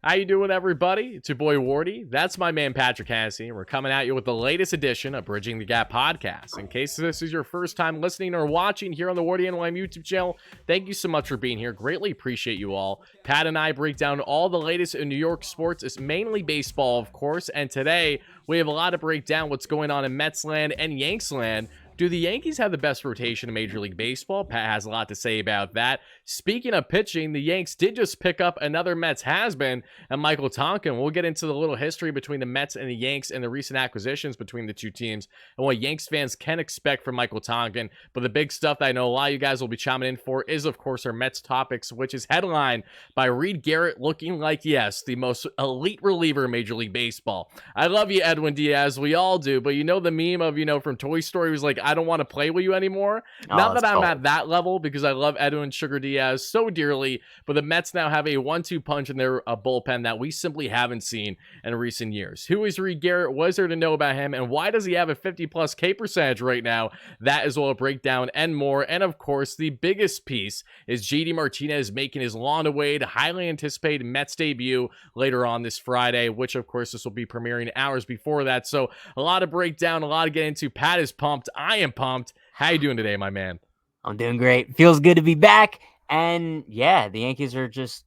How you doing, everybody? It's your boy Wardy. That's my man Patrick Hennessy, and we're coming at you with the latest edition of Bridging the Gap podcast. In case this is your first time listening or watching here on the WardyNYM YouTube channel, thank you so much for being here. Greatly appreciate you all. Pat and I break down all the latest in New York sports. It's mainly baseball, of course, and today we have a lot to break down what's going on in Mets land and Yanks land. Do the Yankees have the best rotation in Major League Baseball? Pat has a lot to say about that. Speaking of pitching, the Yanks did just pick up another Mets has-been, and Michael Tonkin. We'll get into the little history between the Mets and the Yanks and the recent acquisitions between the two teams and what Yanks fans can expect from Michael Tonkin. But the big stuff that I know a lot of you guys will be chiming in for is, of course, our Mets topics, which is headlined by Reed Garrett looking like, yes, the most elite reliever in Major League Baseball. I love you, Edwin Diaz. We all do. But you know the meme of, from Toy Story was like, I don't want to play with you anymore. Oh, Not that I'm cold. at that level because I love Edwin Sugar Diaz so dearly, but the Mets now have a 1-2 punch in their bullpen that we simply haven't seen in recent years. Who is Reed Garrett? What is there to know about him? And why does he have a 50+ K percentage right now? That is what we'll break down and more. And of course, the biggest piece is JD Martinez making his long-awaited, highly anticipated Mets debut later on this Friday, which of course this will be premiering hours before that. So a lot to break down, a lot to get into. Pat is pumped. I am pumped. How you doing today, my man? I'm doing great. Feels good to be back. And yeah, the Yankees are just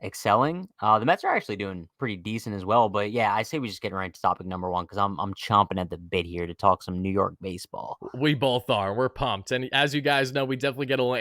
excelling. The Mets are actually doing pretty decent as well. But yeah, I say we just get right to topic number one because I'm chomping at the bit here to talk some New York baseball. We both are. We're pumped. And as you guys know, we definitely get a little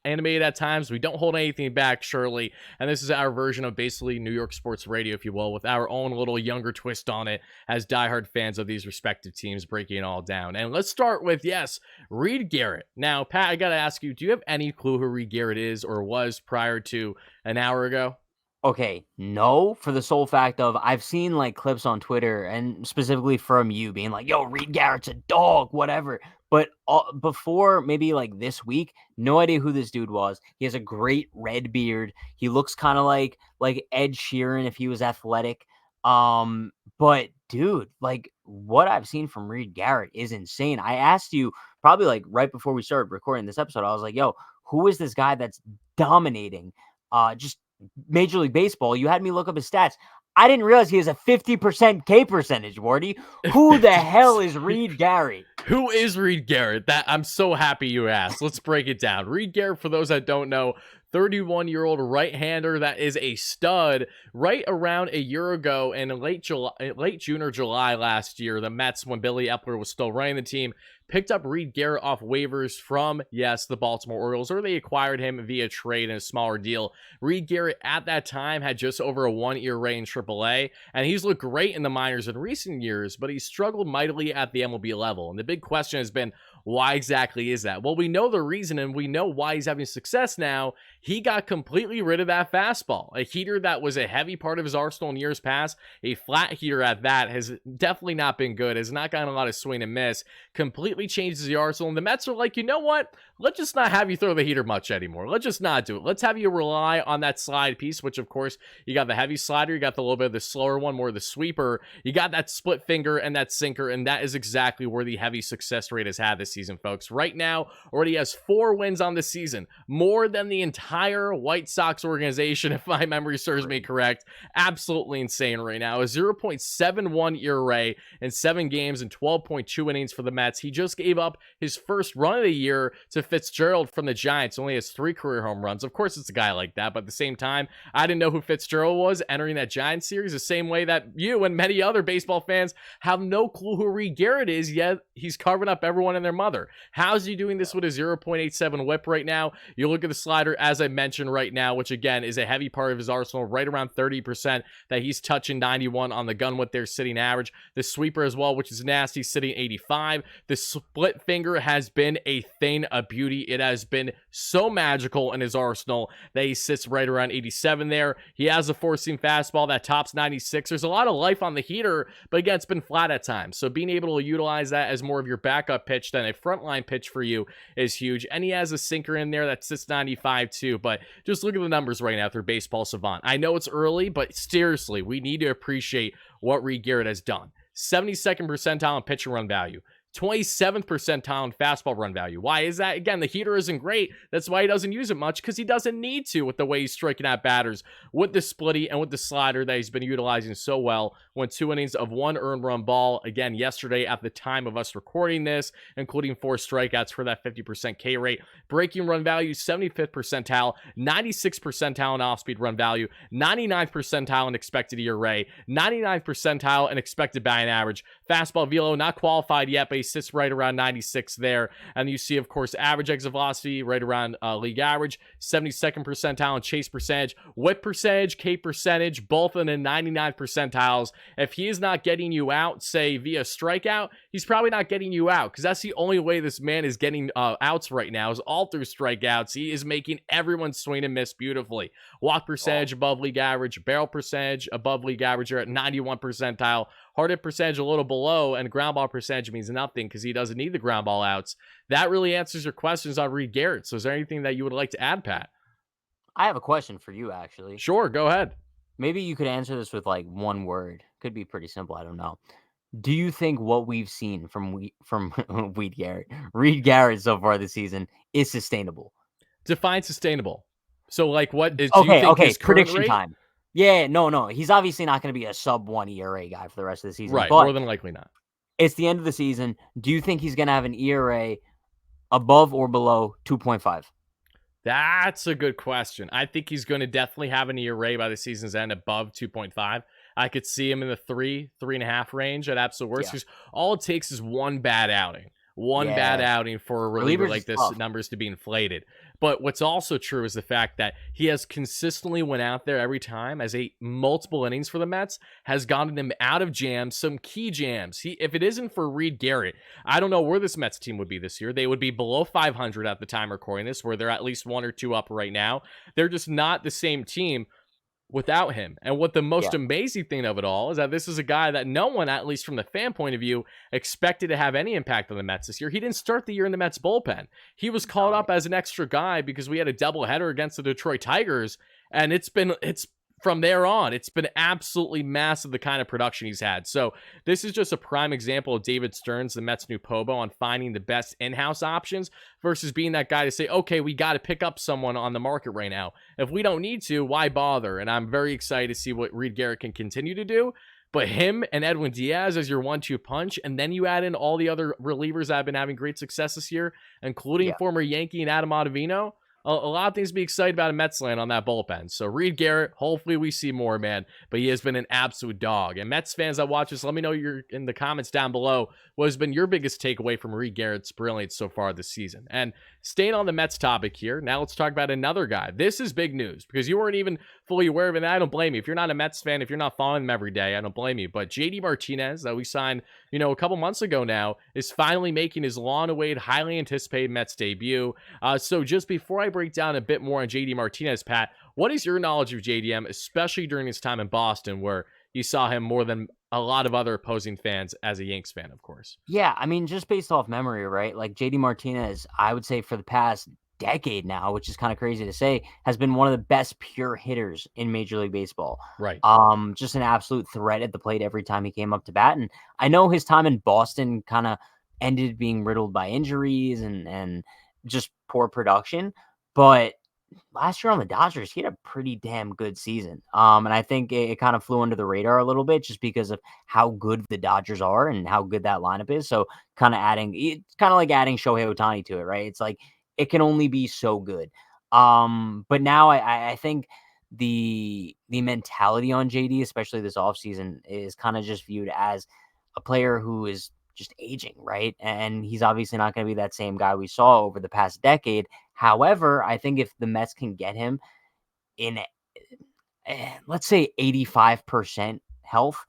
animated at times. We don't hold anything back, surely. And this is our version of basically New York sports radio, if you will, with our own little younger twist on it as diehard fans of these respective teams, breaking it all down. And let's start with, yes, Reed Garrett. Now, Pat, I got to ask you, do you have any clue who Reed Garrett is or was prior to an hour ago? Okay, no, for the sole fact of I've seen like clips on Twitter and specifically from you being like, yo, Reed Garrett's a dog, whatever. But before maybe like this week, no idea who this dude was. He has a great red beard. He looks kind of like Ed Sheeran if he was athletic. But dude, like what I've seen from Reed Garrett is insane. I asked you probably like right before we started recording this episode, I was like, yo, who is this guy that's dominating just Major League Baseball? You had me look up his stats. I didn't realize he has a 50% K percentage, Wardy. Who the hell is Reed Garrett? Who is Reed Garrett? That I'm so happy you asked. Let's break it down. Reed Garrett, for those that don't know, 31-year-old right-hander that is a stud. Right around a year ago in late June or July last year, the Mets, when Billy Epler was still running the team, picked up Reed Garrett off waivers from, yes, the Baltimore Orioles, or they acquired him via trade in a smaller deal. Reed Garrett at that time had just over a 1 ERA in AAA, and he's looked great in the minors in recent years, but he struggled mightily at the MLB level. And the big question has been, why exactly is that? Well, we know the reason, and we know why he's having success now. He got completely rid of that fastball, a heater that was a heavy part of his arsenal in years past. A flat heater at that has definitely not been good, has not gotten a lot of swing and miss, completely changes the arsenal. And the Mets are like, you know what? Let's just not have you throw the heater much anymore. Let's just not do it. Let's have you rely on that slide piece, which of course, you got the heavy slider, you got the little bit of the slower one, more of the sweeper, you got that split finger and that sinker, and that is exactly where the heavy success rate has had this season, folks. Right now, already has 4 wins on the season, more than the entire White Sox organization, if my memory serves me correct. Absolutely insane right now. A 0.71 ERA in 7 games and 12.2 innings for the Mets. He just gave up his first run of the year to Fitzgerald from the Giants. Only has 3 career home runs. Of course, it's a guy like that, but at the same time, I didn't know who Fitzgerald was entering that Giants series, the same way that you and many other baseball fans have no clue who Reed Garrett is, yet he's carving up everyone and their mother. How's he doing this with a 0.87 whip right now? You look at the slider, as I mentioned right now, which again is a heavy part of his arsenal, right around 30% that he's touching 91 on the gun with their sitting average. The sweeper as well, which is nasty, sitting 85. The split finger has been a thing of beauty. It has been so magical in his arsenal that he sits right around 87 there. He has a four-seam fastball that tops 96. There's a lot of life on the heater, but again, it's been flat at times. So being able to utilize that as more of your backup pitch than a frontline pitch for you is huge. And he has a sinker in there that sits 95 too. But just look at the numbers right now through Baseball Savant. I know it's early, but seriously, we need to appreciate what Reed Garrett has done. 72nd percentile in pitch and run value, 27th percentile in fastball run value. Why is that? Again, the heater isn't great. That's why he doesn't use it much, because he doesn't need to with the way he's striking at batters, with the splitty and with the slider that he's been utilizing so well. Went 2 innings of 1 earned run ball again yesterday at the time of us recording this, including 4 strikeouts for that 50% K rate. Breaking run value, 75th percentile, 96th percentile in off-speed run value, 99th percentile in expected ERA, 99th percentile in expected batting average. Fastball velo, not qualified yet, but he sits right around 96 there. And you see, of course, average exit velocity right around league average, 72nd percentile in chase percentage, whip percentage, K percentage, both in the 99th percentiles. If he is not getting you out, say via strikeout, he's probably not getting you out, because that's the only way this man is getting outs right now, is all through strikeouts. He is making everyone swing and miss beautifully. Walk percentage above league average, barrel percentage above league average. You're at 91 percentile. Hard hit percentage a little below, and ground ball percentage means nothing because he doesn't need the ground ball outs. That really answers your questions on Reed Garrett. So is there anything that you would like to add, Pat? I have a question for you, actually. Sure, go ahead. Maybe you could answer this with like one word. Could be pretty simple. I don't know. Do you think what we've seen from Reed Garrett so far this season is sustainable? Define sustainable. So, like, what is? Do you Okay, think okay. his current Prediction rate? time. Yeah, no. He's obviously not going to be a sub-1 ERA guy for the rest of the season. Right, But more than likely not. it's the end of the season. Do you think he's going to have an ERA above or below 2.5? That's a good question. I think he's going to definitely have an ERA by the season's end above 2.5. I could see him in the 3.5 range at absolute worst. Because all it takes is one bad outing. One bad outing for a reliever like this, numbers to be inflated. But what's also true is the fact that he has consistently went out there every time as a multiple innings for the Mets, has gotten him out of jams, some key jams. If it isn't for Reed Garrett, I don't know where this Mets team would be this year. They would be below 500 at the time recording this, where they're at least 1 or 2 up right now. They're just not the same team without him. And what the most amazing thing of it all is that this is a guy that no one, at least from the fan point of view, expected to have any impact on the Mets this year. He didn't start the year in the Mets bullpen. He was called up as an extra guy because we had a doubleheader against the Detroit Tigers, and it's from there on, it's been absolutely massive, the kind of production he's had. So this is just a prime example of David Stearns, the Mets' new Pobo, on finding the best in-house options versus being that guy to say, okay, we got to pick up someone on the market right now. If we don't need to, why bother? And I'm very excited to see what Reed Garrett can continue to do. But him and Edwin Diaz as your 1-2 punch, and then you add in all the other relievers that have been having great success this year, including former Yankee and Adam Ottavino. A lot of things to be excited about in Mets land on that bullpen. So Reed Garrett, hopefully we see more, man. But he has been an absolute dog. And Mets fans that watch this, let me know in the comments down below what has been your biggest takeaway from Reed Garrett's brilliance so far this season. And staying on the Mets topic here, now let's talk about another guy. This is big news because you weren't even fully aware of it. And I don't blame you. If you're not a Mets fan, if you're not following them every day, I don't blame you. But JD Martinez, that we signed, a couple months ago now, is finally making his long-awaited, highly anticipated Mets debut. So just before I break down a bit more on JD Martinez, Pat, what is your knowledge of JDM, especially during his time in Boston, where you saw him more than a lot of other opposing fans as a Yanks fan, of course? Yeah, I mean, just based off memory, right? Like JD Martinez, I would say for the past decade now, which is kind of crazy to say, has been one of the best pure hitters in Major League Baseball. Right. Just an absolute threat at the plate every time he came up to bat. And I know his time in Boston kind of ended being riddled by injuries and just poor production. But last year on the Dodgers, he had a pretty damn good season. And I think it kind of flew under the radar a little bit just because of how good the Dodgers are and how good that lineup is. So it's kind of like adding Shohei Ohtani to it, right? It's like it can only be so good. But now I think the mentality on JD, especially this offseason, is kind of just viewed as a player who is just aging, right? And he's obviously not going to be that same guy we saw over the past decade. However, I think if the Mets can get him in, let's say 85% health,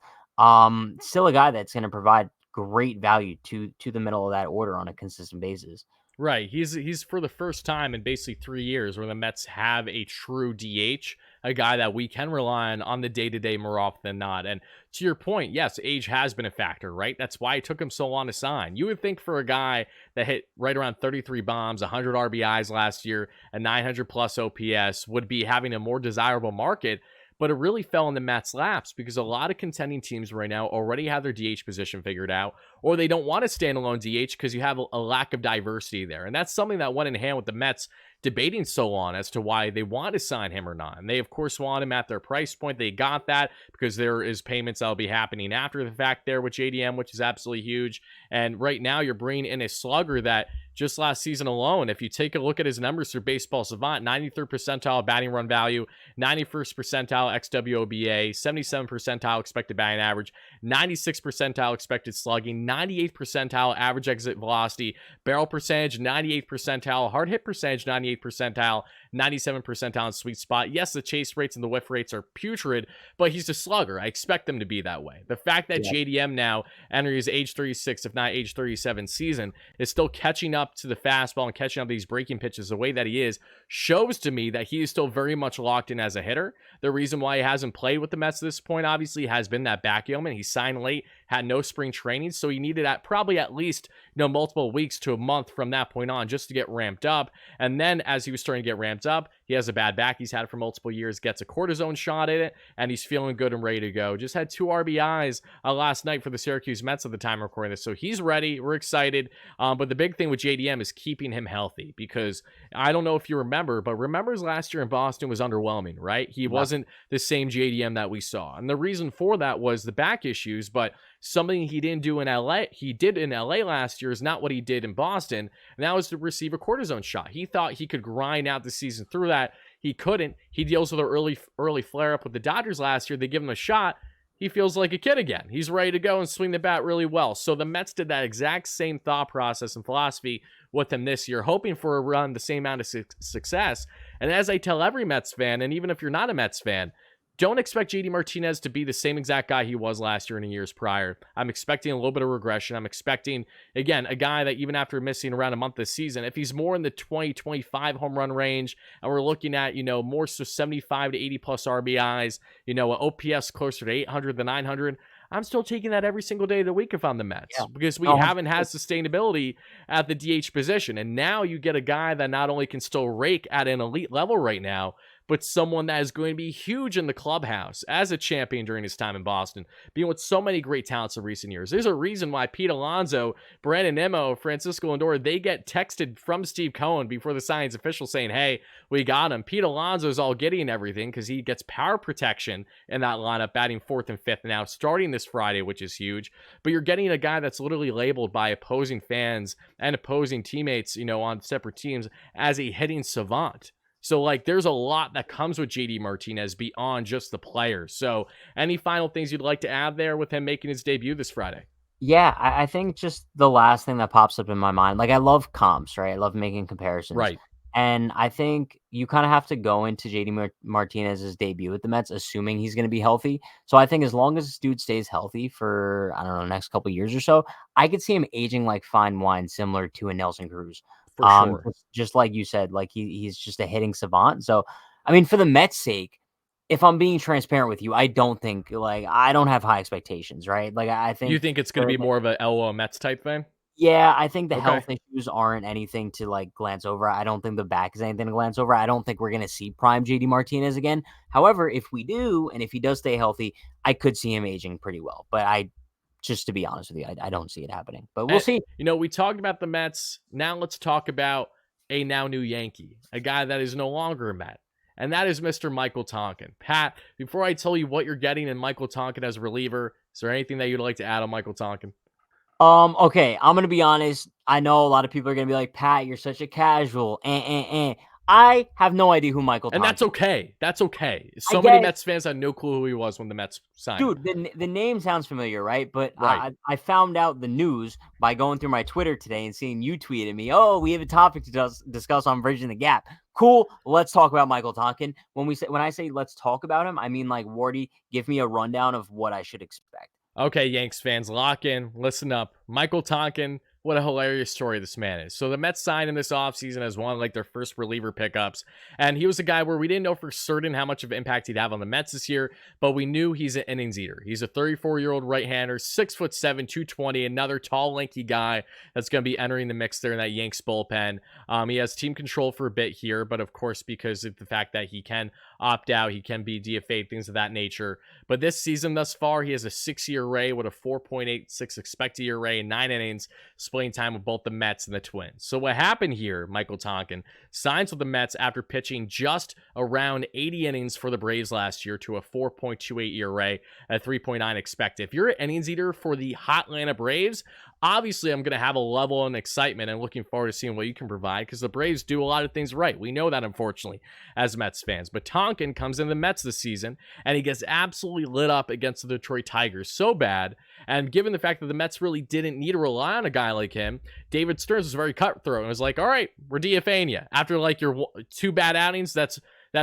still a guy that's going to provide great value to the middle of that order on a consistent basis. Right. He's for the first time in basically 3 years where the Mets have a true DH, a guy that we can rely on the day-to-day more often than not. And to your point, yes, age has been a factor, right? That's why it took him so long to sign. You would think for a guy that hit right around 33 bombs, 100 RBIs last year, a 900 plus OPS would be having a more desirable market. but it really fell in the Mets' laps because a lot of contending teams right now already have their DH position figured out, or they don't want a standalone DH because you have a lack of diversity there. And that's something that went in hand with the Mets debating so long as to why they want to sign him or not. And they, of course, want him at their price point. They got that because there is payments that'll be happening after the fact there with JDM, which is absolutely huge. And right now, you're bringing in a slugger that just last season alone, if you take a look at his numbers through Baseball Savant, 93rd percentile batting run value, 91st percentile XWOBA, 77th percentile expected batting average, 96th percentile expected slugging, 98th percentile average exit velocity, barrel percentage, 98th percentile, hard hit percentage, 98th percentile, 97th percentile in sweet spot. Yes, the chase rates and the whiff rates are putrid, but he's a slugger. I expect them to be that way. The fact that JDM now entering his age 36, if not age 37 season, is still catching up to the fastball and catching up these breaking pitches the way that he is, shows to me that he is still very much locked in as a hitter. The reason why he hasn't played with the Mets at this point, obviously, has been that back ailment. He signed late, had no spring training, so he needed probably at least multiple weeks to a month from that point on just to get ramped up. And then as he was starting to get ramped up, he has a bad back he's had for multiple years, gets a cortisone shot in it, and he's feeling good and ready to go. Just had 2 RBIs last night for the Syracuse Mets at the time of recording this, so he's ready. We're excited. But the big thing with JDM is keeping him healthy, because I don't know if you remember, but his last year in Boston was underwhelming, right? He wasn't the same JDM that we saw. And the reason for that was the back issues, but something he didn't do in LA, he did in LA last year, is not what he did in Boston. And that was to receive a cortisone shot. He thought he could grind out the season through that. He couldn't. He deals with an early flare up with the Dodgers last year. They give him a shot. He feels like a kid again. He's ready to go and swing the bat really well. So the Mets did that exact same thought process and philosophy with him this year, hoping for a run, the same amount of success. And as I tell every Mets fan, and even if you're not a Mets fan, don't expect JD Martinez to be the same exact guy he was last year and in years prior. I'm expecting a little bit of regression. I'm expecting, again, a guy that even after missing around a month this season, if he's more in the 20-25 home run range, and we're looking at, more so 75 to 80 plus RBIs, an OPS closer to 800 than 900, I'm still taking that every single day of the week if I'm the Mets, because we haven't had sustainability at the DH position. And now you get a guy that not only can still rake at an elite level right now, but someone that is going to be huge in the clubhouse as a champion during his time in Boston, being with so many great talents in recent years. There's a reason why Pete Alonso, Brandon Nimmo, Francisco Lindor, they get texted from Steve Cohen before the signing's official saying, hey, we got him. Pete Alonso's all getting everything because he gets power protection in that lineup, batting 4th and 5th now, starting this Friday, which is huge. But you're getting a guy that's literally labeled by opposing fans and opposing teammates, on separate teams as a hitting savant. So, there's a lot that comes with JD Martinez beyond just the players. So, any final things you'd like to add there with him making his debut this Friday? Yeah, I think just the last thing that pops up in my mind, I love comps, right? I love making comparisons. Right. And I think you kind of have to go into JD Martinez's debut with the Mets, assuming he's going to be healthy. So I think as long as this dude stays healthy for, I don't know, next couple of years or so, I could see him aging like fine wine, similar to a Nelson Cruz. For sure. Just like you said, he's just a hitting savant. So, I mean, for the Mets' sake, if I'm being transparent with you, I don't think I don't have high expectations, right? I think You think it's going to be more of a LO Mets type thing? Yeah, I think the Okay. health issues aren't anything to glance over. I don't think the back is anything to glance over. I don't think we're going to see prime JD Martinez again. However, if we do, and if he does stay healthy, I could see him aging pretty well. But just to be honest with you, I don't see it happening. But we'll see. We talked about the Mets. Now let's talk about a now new Yankee, a guy that is no longer a Met. And that is Mr. Michael Tonkin. Pat, before I tell you what you're getting in Michael Tonkin as a reliever, is there anything that you'd like to add on Michael Tonkin? Okay, I'm gonna be honest. I know a lot of people are gonna be like, Pat, you're such a casual. I have no idea who Michael Tonkin is. And that's okay. That's okay. So many Mets fans had no clue who he was when the Mets signed. Dude, the name sounds familiar, right? But right. I found out the news by going through my Twitter today and seeing you tweeted me, oh, we have a topic to discuss on Bridging the Gap. Cool. Let's talk about Michael Tonkin. When I say let's talk about him, I mean Wardy, give me a rundown of what I should expect. Okay, Yanks fans, lock in, listen up. Michael Tonkin, what a hilarious story this man is. So the Mets signed him this offseason as one of like their first reliever pickups. And he was a guy where we didn't know for certain how much of an impact he'd have on the Mets this year, but we knew he's an innings eater. He's a 34-year-old right-hander, 6'7", 220, another tall, lanky guy that's going to be entering the mix there in that Yanks bullpen. He has team control for a bit here, but of course, because of the fact that he can opt out, he can be DFA'd, things of that nature. But this season thus far, he has a 6-year ERA with a 4.86 expected ERA, 9 innings, splitting time with both the Mets and the Twins. So what happened here, Michael Tonkin signs with the Mets after pitching just around 80 innings for the Braves last year to a 4.28 ERA at 3.9 expected. If you're an innings eater for the hot Atlanta Braves, obviously I'm going to have a level of excitement and looking forward to seeing what you can provide, because the Braves do a lot of things right. We know that, unfortunately, as Mets fans. But Tonkin comes in the Mets this season, and he gets absolutely lit up against the Detroit Tigers so bad. And given the fact that the Mets really didn't need to rely on a guy like him, David Stearns was very cutthroat and was like, all right, we're DFAing you. After like your 2 bad outings, that's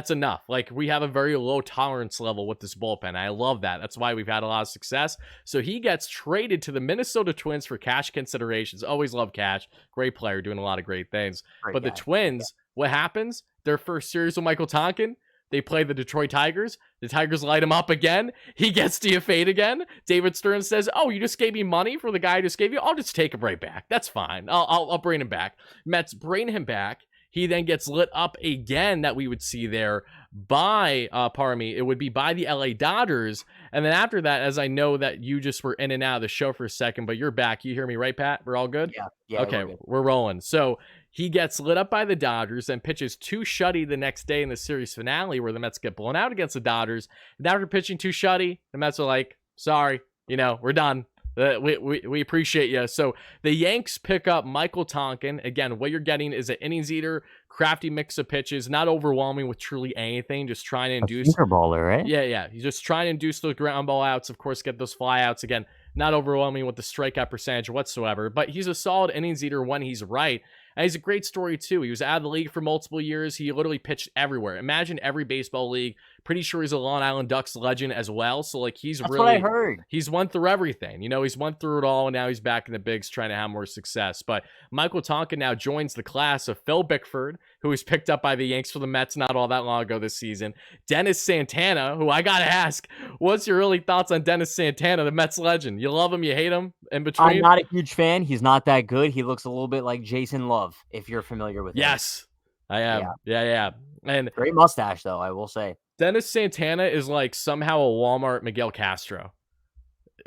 enough. Like, we have a very low tolerance level with this bullpen. I love that. That's why we've had a lot of success. So he gets traded to the Minnesota Twins for cash considerations. Always love cash. Great player, doing a lot of great things. But the Twins, what happens? Their first series with Michael Tonkin, they play the Detroit Tigers. The Tigers light him up again. He gets DFA'd again. David Stearns says, oh, you just gave me money for the guy I just gave you? I'll just take him right back. That's fine. I'll bring him back. Mets bring him back. He then gets lit up again, that we would see there by, it would be by the LA Dodgers. And then after that, as I know that you just were in and out of the show for a second, but you're back. You hear me, right, Pat? We're all good? Yeah. Okay, we're rolling. So he gets lit up by the Dodgers and pitches 2 shutty the next day in the series finale, where the Mets get blown out against the Dodgers. And after pitching 2 shutty, the Mets are like, sorry, we're done. We appreciate you. So the Yanks pick up Michael Tonkin. Again, what you're getting is an innings eater, crafty mix of pitches, not overwhelming with truly anything, just trying to induce. A baller, right? Yeah. He's just trying to induce those ground ball outs, of course, get those fly outs. Again, not overwhelming with the strikeout percentage whatsoever, but he's a solid innings eater when he's right. And he's a great story, too. He was out of the league for multiple years. He literally pitched everywhere. Imagine every baseball league. Pretty sure he's a Long Island Ducks legend as well. So, like, That's what I heard. He's won through everything. He's won through it all, and now he's back in the bigs trying to have more success. But Michael Tonkin now joins the class of Phil Bickford, who was picked up by the Yanks for the Mets not all that long ago this season. Dennis Santana, who I got to ask, what's your early thoughts on Dennis Santana, the Mets legend? You love him, you hate him, in between? I'm not a huge fan. He's not that good. He looks a little bit like Jason Love, if you're familiar with him. Yes, I am. Yeah. And great mustache, though, I will say. Dennis Santana is like somehow a Walmart Miguel Castro.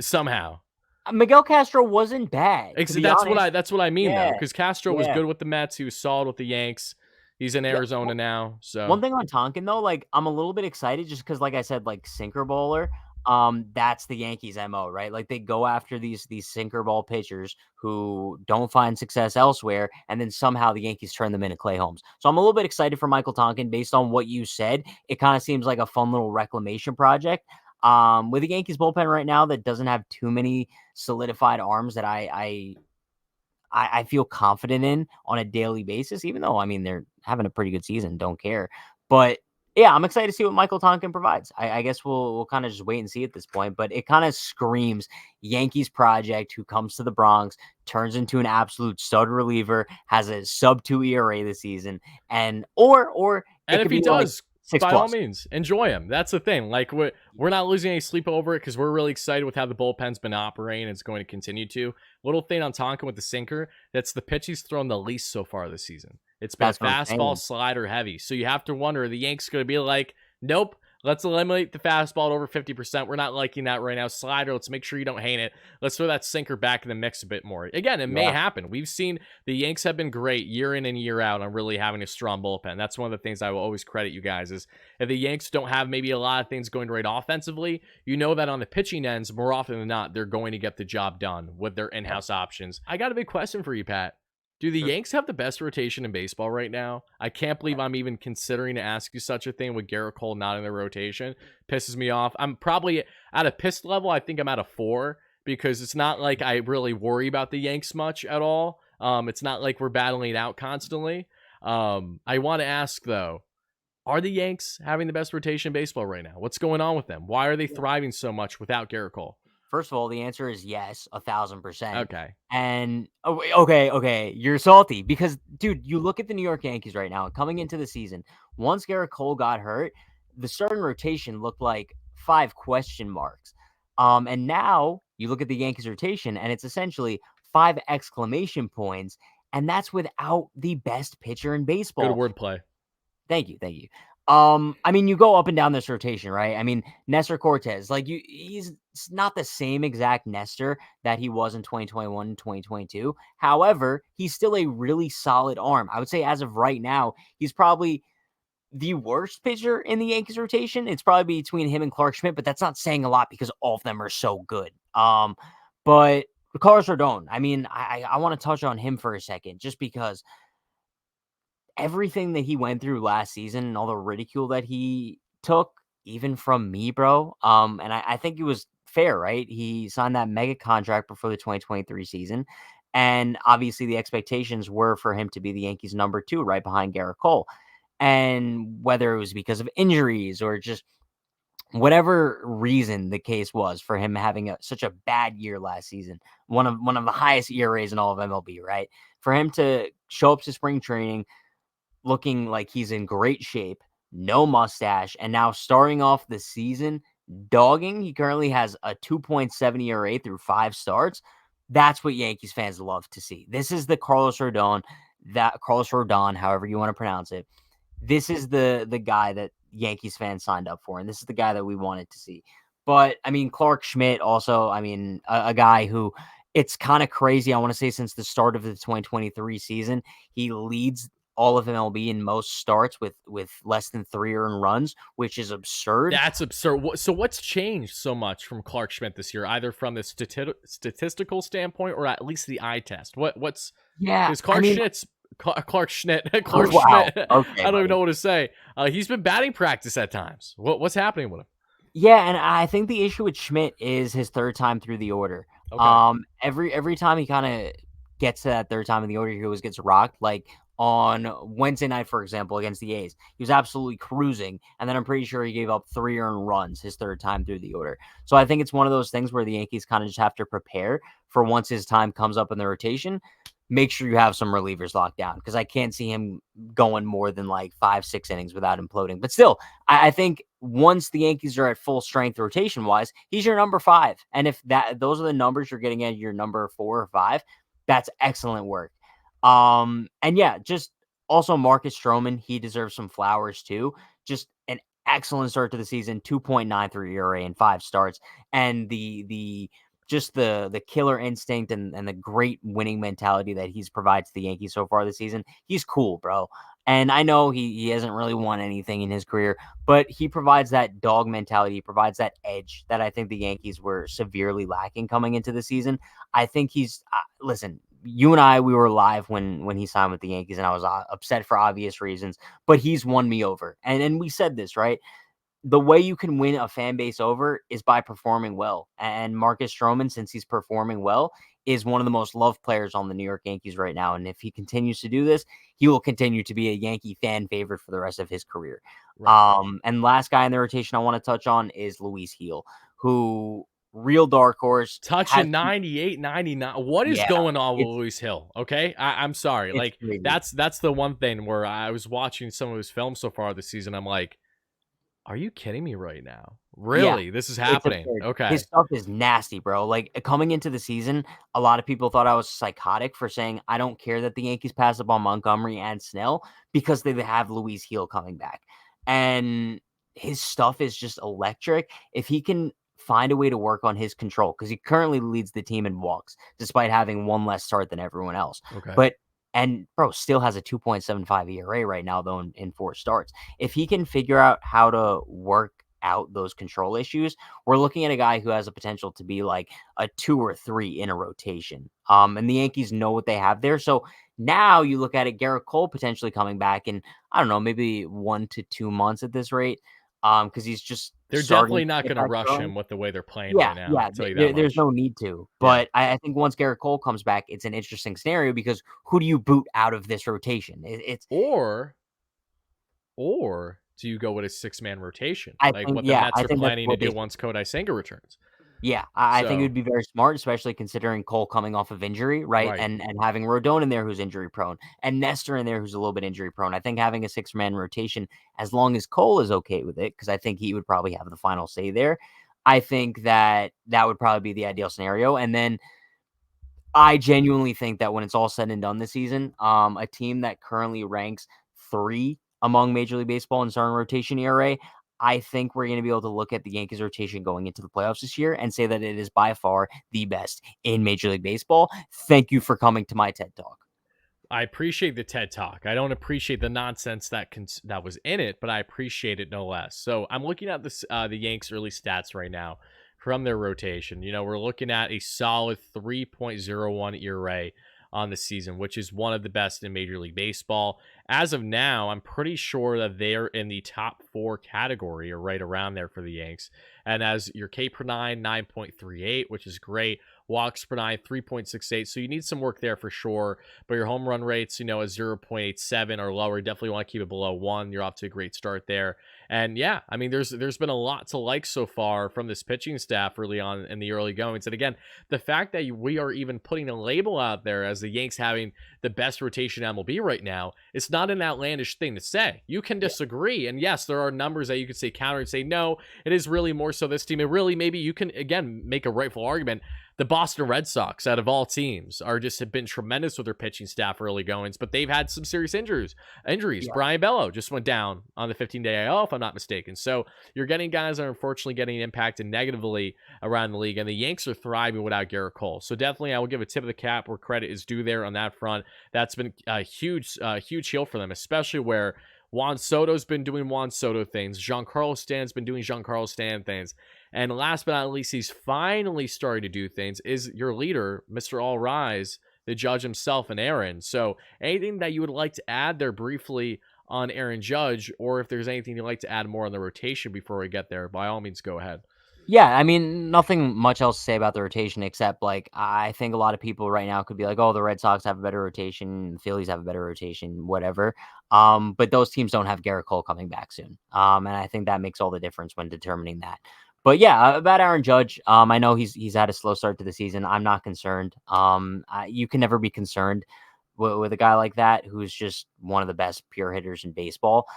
Somehow. Miguel Castro wasn't bad. That's what I mean, though, because Castro was good with the Mets. He was solid with the Yanks. He's in Arizona now. So one thing on Tonkin, though, like, I'm a little bit excited just because, like I said, like, sinker bowler. That's the Yankees' MO, right? Like, they go after these sinker ball pitchers who don't find success elsewhere, and then somehow the Yankees turn them into Clay Holmes. So I'm a little bit excited for Michael Tonkin based on what you said. It kind of seems like a fun little reclamation project. With the Yankees bullpen right now that doesn't have too many solidified arms that I feel confident in on a daily basis, even though, I mean, they're having a pretty good season, don't care. But yeah, I'm excited to see what Michael Tonkin provides. I guess we'll kind of just wait and see at this point, but it kind of screams Yankees project who comes to the Bronx, turns into an absolute stud reliever, has a sub-2 ERA this season, and if he does, by 6+. all means, enjoy him. That's the thing. Like, we're not losing any sleep over it because we're really excited with how the bullpen's been operating. And it's going to continue to. Little thing on Tonkin with the sinker, that's the pitch he's thrown the least so far this season. It's been fastball, slider heavy. So you have to wonder, the Yanks going to be like, nope, let's eliminate the fastball at over 50%. We're not liking that right now. Slider, let's make sure you don't hate it. Let's throw that sinker back in the mix a bit more. Again, it may happen. We've seen the Yanks have been great year in and year out on really having a strong bullpen. That's one of the things I will always credit you guys is if the Yanks don't have maybe a lot of things going right offensively, you know that on the pitching ends, more often than not, they're going to get the job done with their in-house options. I got a big question for you, Pat. Do the Yanks have the best rotation in baseball right now? I can't believe I'm even considering to ask you such a thing with Garrett Cole not in the rotation. Pisses me off. I'm probably at a pissed level. I think I'm at a 4 because it's not like I really worry about the Yanks much at all. It's not like we're battling it out constantly. I want to ask, though, are the Yanks having the best rotation in baseball right now? What's going on with them? Why are they thriving so much without Garrett Cole? First of all, the answer is yes, 1,000%. Okay. And okay, you're salty because, dude, you look at the New York Yankees right now, coming into the season. Once Garrett Cole got hurt, the starting rotation looked like 5 question marks. And now you look at the Yankees rotation, and it's essentially 5 exclamation points, and that's without the best pitcher in Good baseball. wordplay. Thank you, thank you. I mean, you go up and down this rotation, right? I mean, Nestor Cortez, like he's not the same exact Nestor that he was in 2021 and 2022. However, he's still a really solid arm. I would say as of right now, he's probably the worst pitcher in the Yankees rotation. It's probably between him and Clark Schmidt, but that's not saying a lot because all of them are so good. But Carlos Rodon, I mean, I want to touch on him for a second, just because everything that he went through last season and all the ridicule that he took, even from me, bro. And I think it was fair, right? He signed that mega contract before the 2023 season. And obviously the expectations were for him to be the Yankees number 2, right behind Garrett Cole. And whether it was because of injuries or just whatever reason the case was for him having such a bad year last season, one of the highest ERAs in all of MLB, right? For him to show up to spring training looking like he's in great shape, no mustache, and now starting off the season dogging. He currently has a 2.7 ERA through 5 starts. That's what Yankees fans love to see. This is the Carlos Rodon, however you want to pronounce it. This is the guy that Yankees fans signed up for, and this is the guy that we wanted to see. But I mean, Clark Schmidt also, I mean, a guy who, it's kind of crazy. I want to say since the start of the 2023 season, he leads all of MLB in most starts with less than 3 earned runs, which is absurd. That's absurd. So what's changed so much from Clark Schmidt this year, either from the statistical standpoint or at least the eye test? What's Yeah, because I Clark mean, Schmidt's Clark Schmidt, oh, Clark wow. Schmidt. Okay, I don't even buddy. know what to say. He's been batting practice at times. What's happening with him? Yeah, and I think the issue with Schmidt is his third time through the order. Okay. Every time he kind of gets to that third time in the order, he always gets rocked. Like on Wednesday night, for example, against the A's, he was absolutely cruising, and then I'm pretty sure he gave up 3 earned runs his third time through the order. So I think it's one of those things where the Yankees kind of just have to prepare for once his time comes up in the rotation. Make sure you have some relievers locked down, because I can't see him going more than like 5, 6 innings without imploding. But still, I think once the Yankees are at full strength rotation wise, he's your number 5. And if those are the numbers you're getting at your number 4 or 5, that's excellent work. And yeah, just also Marcus Stroman, he deserves some flowers too. Just an excellent start to the season, 2.93 ERA in 5 starts, and the just the killer instinct and the great winning mentality that he's provided to the Yankees so far this season. He's cool, bro. And I know he hasn't really won anything in his career, but he provides that dog mentality. He provides that edge that I think the Yankees were severely lacking coming into the season. I think he's listen. You and I, we were live when he signed with the Yankees, and I was upset for obvious reasons. But he's won me over, and we said this, right? The way you can win a fan base over is by performing well. And Marcus Stroman, since he's performing well, is one of the most loved players on the New York Yankees right now. And if he continues to do this, he will continue to be a Yankee fan favorite for the rest of his career. Right. And last guy in the rotation I want to touch on is Luis Heel, who real dark horse has, Touching 98, 99. What is yeah, going on with it's Luis Hill? Okay. I'm sorry. it's Like crazy. that's the one thing where I was watching some of his films so far this season. I'm like, are you kidding me right now? Yeah, Really? This is it's happening. absurd. His Okay. stuff is nasty, bro. Like, coming into the season, a lot of people thought I was psychotic for saying I don't care that the Yankees pass up on Montgomery and Snell because they have Luis Heel coming back. And his stuff is just electric. If he can find a way to work on his control, because he currently leads the team in walks, despite having one less start than everyone else. Okay. But and bro, still has a 2.75 ERA right now, though, in 4 starts. If he can figure out how to work out those control issues, we're looking at a guy who has a potential to be like a 2 or 3 in a rotation. And the Yankees know what they have there. So now you look at it, Garrett Cole potentially coming back in, I don't know, maybe 1 to 2 months at this rate. Because he's just They're starting definitely to not get going to back rush going. him with the way they're playing Yeah, right now. I yeah. can tell you that There's much. no need to. Yeah. But I think once Garrett Cole comes back, it's an interesting scenario because who do you boot out of this rotation? It's Or do you go with a 6-man rotation? I Like think what the yeah, Mets I are think that's planning to what do they once Kodai Senga returns. Yeah, I think it So, would be very smart, especially considering Cole coming off of injury, right? right. And having Rodon in there who's injury prone and Nestor in there who's a little bit injury prone. I think having a 6-man rotation, as long as Cole is okay with it, because I think he would probably have the final say there. I think that that would probably be the ideal scenario. And then I genuinely think that when it's all said and done this season, a team that currently ranks 3 among Major League Baseball in starting rotation ERA, I think we're going to be able to look at the Yankees rotation going into the playoffs this year and say that it is by far the best in Major League Baseball. Thank you for coming to my TED Talk. I appreciate the TED Talk. I don't appreciate the nonsense that was in it, but I appreciate it no less. So I'm looking at this the Yanks early stats right now from their rotation. You know, we're looking at a solid 3.01 ERA on the season, which is one of the best in Major League Baseball. As of now, I'm pretty sure that they're in the top 4 category or right around there for the Yanks. And as your K per 9, 9.38, which is great. Walks per 9, 3.68. So you need some work there for sure. But your home run rates, you know, at 0.87 or lower, definitely want to keep it below 1. You're off to a great start there. And yeah, I mean, there's been a lot to like so far from this pitching staff early on in the early goings. And again, the fact that we are even putting a label out there as the Yanks having the best rotation MLB right now, it's not an outlandish thing to say. You can disagree. And yes, there are numbers that you could say counter and say, no, it is really more so this team. It really, maybe you can, again, make a rightful argument. The Boston Red Sox, out of all teams, have been tremendous with their pitching staff early goings, but they've had some serious injuries. Yeah. Brian Bello just went down on the 15-day IL, if I'm not mistaken. So you're getting guys that are unfortunately getting impacted negatively around the league, and the Yanks are thriving without Garrett Cole. So definitely, I will give a tip of the cap where credit is due there on that front. That's been a huge heal for them, especially where Juan Soto's been doing Juan Soto things. Giancarlo Stanton's been doing Giancarlo Stanton things. And last but not least, he's finally starting to do things, is your leader, Mr. All Rise, the judge himself, and Aaron. So anything that you would like to add there briefly on Aaron Judge, or if there's anything you'd like to add more on the rotation before we get there, by all means, go ahead. Yeah, I mean, nothing much else to say about the rotation except like I think a lot of people right now could be like, "Oh, the Red Sox have a better rotation, the Phillies have a better rotation, whatever." But those teams don't have Garrett Cole coming back soon. And I think that makes all the difference when determining that. But yeah, about Aaron Judge, I know he's had a slow start to the season. I'm not concerned. You can never be concerned with a guy like that who's just one of the best pure hitters in baseball.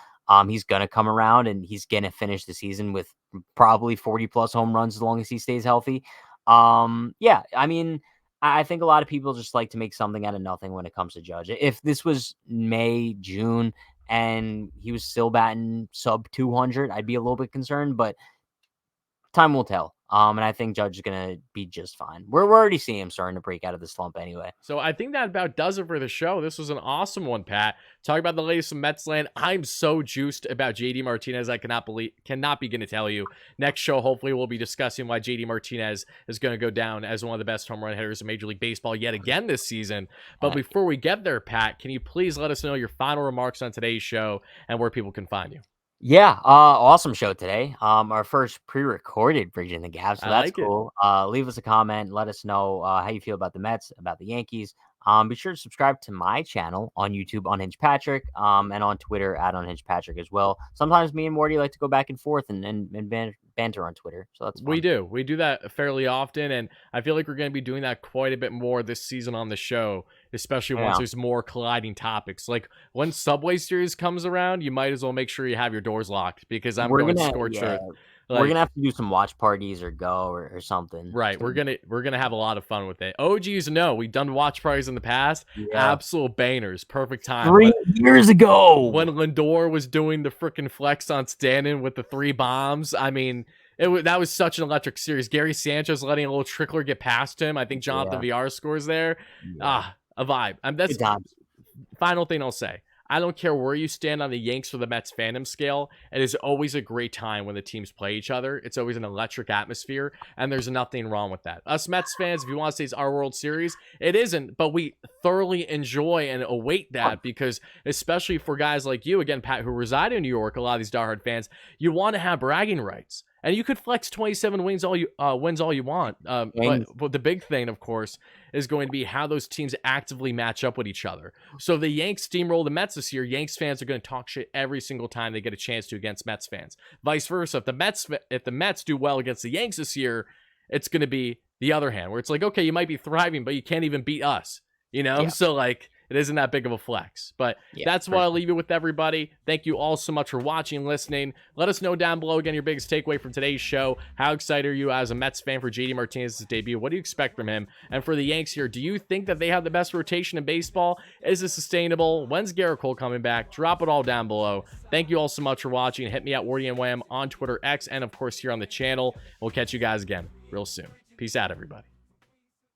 He's gonna come around and he's gonna finish the season with probably 40 plus home runs as long as he stays healthy. Yeah, I mean, I think a lot of people just like to make something out of nothing when it comes to Judge. If this was May, June, and he was still batting sub 200, I'd be a little bit concerned, but time will tell. And I think Judge is gonna be just fine. We're already seeing him starting to break out of the slump anyway. So I think that about does it for the show. This was an awesome one, Pat. Talk about the latest from Mets land. I'm so juiced about JD Martinez. I cannot begin to tell you. Next show, hopefully, we'll be discussing why JD Martinez is going to go down as one of the best home run hitters in Major League Baseball yet again this season. But before we get there, Pat, can you please let us know your final remarks on today's show and where people can find you? Yeah, awesome show today. Our first pre-recorded Bridging the Gap, so I that's like it. cool. Leave us a comment, let us know how you feel about the Mets, about the Yankees. Be sure to subscribe to my channel on YouTube, Unhinged Patrick, and on Twitter at Unhinged Patrick as well. Sometimes me and Morty like to go back and forth and banter on Twitter, so that's We fun. do. We do that fairly often, and I feel like we're going to be doing that quite a bit more this season on the show, especially once Yeah, there's more colliding topics. Like when Subway Series comes around, you might as well make sure you have your doors locked because I'm we're going gonna scorched yeah earth. we're gonna Like, have to do some watch parties or go or something. right, we're gonna have a lot of fun with it. OGs know we've done watch parties in the past. Yeah, Absolute bangers, perfect time. 3 years When ago. Lindor was doing the freaking flex on Stanton with the 3 bombs, I mean, that was such an electric series. Gary Sanchez letting a little trickler get past him. I think Jonathan Yeah, VR scores there. yeah, Ah, a vibe. That's good times. final thing I'll say. I don't care where you stand on the Yanks or the Mets fandom scale. It is always a great time when the teams play each other. It's always an electric atmosphere, and there's nothing wrong with that. Us Mets fans, if you want to say it's our World Series, it isn't, but we thoroughly enjoy and await that because, especially for guys like you, again, Pat, who reside in New York, a lot of these diehard fans, you want to have bragging rights. And you could flex 27 wins all you want. But the big thing, of course, is going to be how those teams actively match up with each other. So if the Yanks steamroll the Mets this year, Yanks fans are going to talk shit every single time they get a chance to against Mets fans. Vice versa, if the Mets do well against the Yanks this year, it's going to be the other hand, where it's like, okay, you might be thriving, but you can't even beat us, you know? Yeah. So, like, it isn't that big of a flex. But Yeah, that's for why I'll sure. leave it with everybody. Thank you all so much for watching and listening. Let us know down below, again, your biggest takeaway from today's show. How excited are you as a Mets fan for JD Martinez's debut? What do you expect from him? And for the Yanks here, do you think that they have the best rotation in baseball? Is it sustainable? When's Garrett coming back? Drop it all down below. Thank you all so much for watching. Hit me at WardyNYM on Twitter, X, and of course here on the channel. We'll catch you guys again real soon. Peace out, everybody.